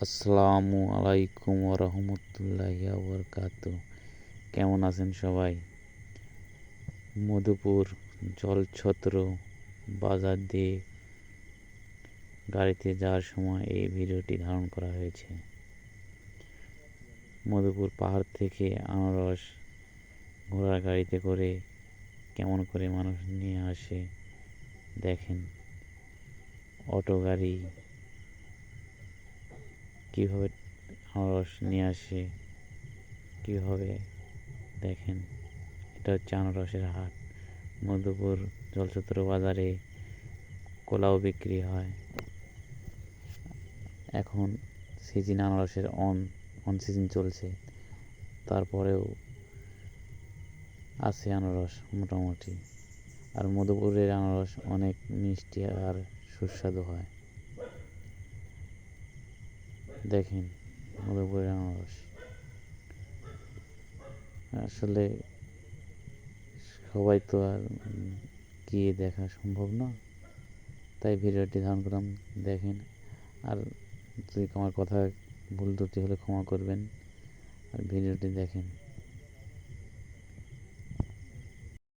আসসালামু আলাইকুম রহমতুল্লাহি ওবরকাতু। কেমন আছেন সবাই? মধুপুর জলছত্র বাজার দিয়ে গাড়িতে যাওয়ার সময় এই ভিডিওটি ধারণ করা হয়েছে। মধুপুর পাহাড় থেকে আনারস ঘোড়ার গাড়িতে করে কেমন করে মানুষ নিয়ে আসে দেখেন। অটো গাড়ি কীভাবে আনারস নিয়ে আসে কীভাবে দেখেন। এটা হচ্ছে আনারসের হাট। মধুপুর জলছত্র বাজারে কলাও বিক্রি হয়। এখন সিজন আনারসের অন সিজন চলছে, তারপরেও আছে আনারস মোটামুটি। আর মধুপুরের আনারস অনেক মিষ্টি আর সুস্বাদু হয়। দেখেন মধুপুরের আনারস। আসলে সবাই তো আর গিয়ে দেখা সম্ভব না, তাই ভিডিওটি ধারণ করলাম। দেখেন, আর যদি আমার কথা ভুল ত্রুটি হলে ক্ষমা করবেন, আর ভিডিওটি দেখেন।